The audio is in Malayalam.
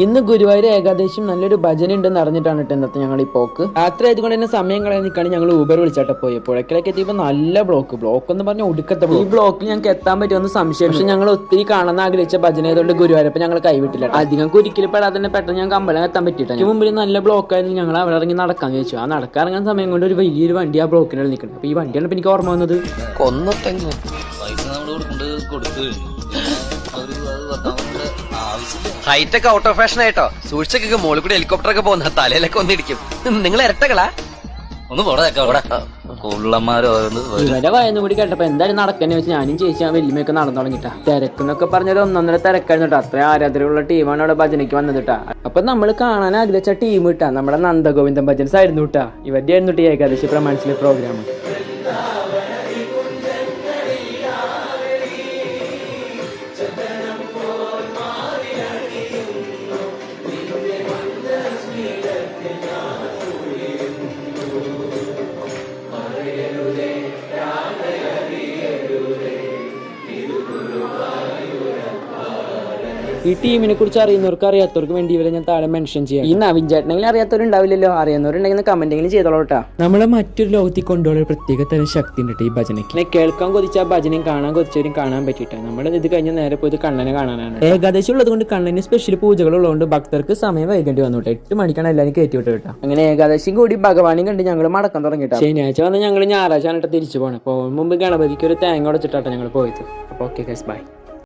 ഇന്ന് ഗുരുവായൂർ ഏകാദശിയും നല്ലൊരു ഭജന ഉണ്ടെന്ന് അറിഞ്ഞിട്ടാണ് ഇന്നത്തെ ഞങ്ങൾ ഈ പോക്ക്. രാത്രി ആയതുകൊണ്ട് തന്നെ സമയം കളയാൻ നിൽക്കുകയാണ് ഞങ്ങൾ ഊബർ വിളിച്ചാട്ട് പോയി. പുഴക്കിലേക്ക് എത്തിയപ്പോൾ നല്ല ബ്ലോക്ക് എന്ന് പറഞ്ഞാൽ ഒടുക്കത്തെ ഈ ബ്ലോക്കിൽ ഞങ്ങൾക്ക് എത്താൻ പറ്റുമെന്ന് സംശയം. പക്ഷെ ഞങ്ങൾ ഒത്തിരി കാണാൻ ആഗ്രഹിച്ച ഭജന ആയതുകൊണ്ട് ഗുരുവായൂരപ്പോൾ ഞങ്ങൾ കൈവിട്ടില്ല. അധികം കുരിക്കിൽ പെടാതെ തന്നെ പെട്ടെന്ന് ഞങ്ങൾക്ക് അമ്പലം എത്താൻ പറ്റിയിട്ടാണ്. ഇതിന് മുമ്പിൽ നല്ല ബ്ലോക്ക് ആയിരുന്നു. ഞങ്ങൾ അവിടെ ഇറങ്ങി നടക്കാൻ ചോദിച്ചു. ആ നടക്കാറങ്ങാൻ സമയം കൊണ്ട് ഒരു വലിയൊരു വണ്ടി ആ ബ്ലോക്കിന് നിൽക്കുന്നത്. അപ്പോൾ ഈ വണ്ടിയാണ് ഇപ്പം എനിക്ക് ഓർമ്മ വന്നത്. ഹൈറ്റൊക്കെ ഔട്ട് ഓഫ് ഫാഷൻ ആയിട്ടോ. സൂക്ഷിച്ചൊക്കെ മോളിൽ കൂടി ഹെലികോപ്റ്റർ ഒക്കെ പോകുന്ന തലയിലൊക്കെ ഒന്നിടിക്കും. നിങ്ങൾ ഇരട്ടകളാ? ഒന്ന് ഇവരെ വയന്നു കൂടി കേട്ടപ്പോ എന്തായാലും നടക്കാന്ന് വെച്ചാൽ ഞാനും ചേച്ചി വലിയമൊക്കെ നടന്നു തുടങ്ങിട്ടാ. തിരക്കെന്നൊക്കെ പറഞ്ഞൊരു 1.5 തിരക്കായിരുന്നു കേട്ടോ. അത്രയും ആരാധനയുള്ള ടീമാണ് അവിടെ ഭജനയ്ക്ക് വന്നത് കേട്ടാ. അപ്പൊ നമ്മൾ കാണാൻ ആഗ്രഹിച്ച ടീം കിട്ടാ നമ്മുടെ നന്ദഗോവിന്ദൻ ഭജൻസ് ആയിരുന്നു കേട്ടാ. ഇവരുടെ ആയിരുന്നു കേട്ടോ ഏകാദശി പ്രമാണിച്ചിലെ പ്രോഗ്രാം. ഈ ടീമിനെ കുറിച്ച് അറിയുന്നവർക്ക് അറിയാത്തവർക്ക് വേണ്ടി ഇവരെ ഞാൻ താഴെ മെൻഷൻ ചെയ്യാം. ഈ നവീൻ ചേട്ടനെങ്കിലും അറിയാത്തവരുണ്ടാവില്ലല്ലോ, അറിയുന്നവരുണ്ടെങ്കിൽ കമന്റെങ്കിലും ചെയ്തോളൂട്ടാ. നമ്മളെ മറ്റൊരു ലോകത്തിൽ കൊണ്ടുപോകാൻ പ്രത്യേക തരം ശക്തി ഉണ്ട് ഈ ഭജനയ്ക്ക്. കേൾക്കാൻ കൊതിച്ച ഭജനയും കാണാൻ കൊതിച്ചവരും കാണാൻ പറ്റിയിട്ടാണ്. നമ്മൾ ഇത് കഴിഞ്ഞ് നേരെ പോയത് കണ്ണനെ കാണാനാണ്. ഏകാദശി ഉള്ളത് കൊണ്ട് കണ്ണന് സ്പെഷ്യൽ പൂജകൾ ഉള്ളതുകൊണ്ട് ഭക്തർക്ക് സമയം വൈകേണ്ടി വന്നു. 8 മണിക്കാണ് എല്ലാവരും കയറ്റി വിട്ട് കേട്ടോ. അങ്ങനെ ഏകാദശിയും കൂടി ഭഗവാനും കണ്ട് ഞങ്ങൾ മടക്കാൻ തുടങ്ങിയിട്ടാ. ശനിയാഴ്ച വന്ന് ഞങ്ങൾ ഞായറാഴ്ച തിരിച്ചു പോകണം. അപ്പോൾ മുമ്പ് ഗണപതിക്ക് ഒരു തേങ്ങ ഉടച്ചിട്ടാണ് ഞങ്ങൾ പോയത്. അപ്പോൾ ഓക്കെ ഗൈസ്, ബൈ.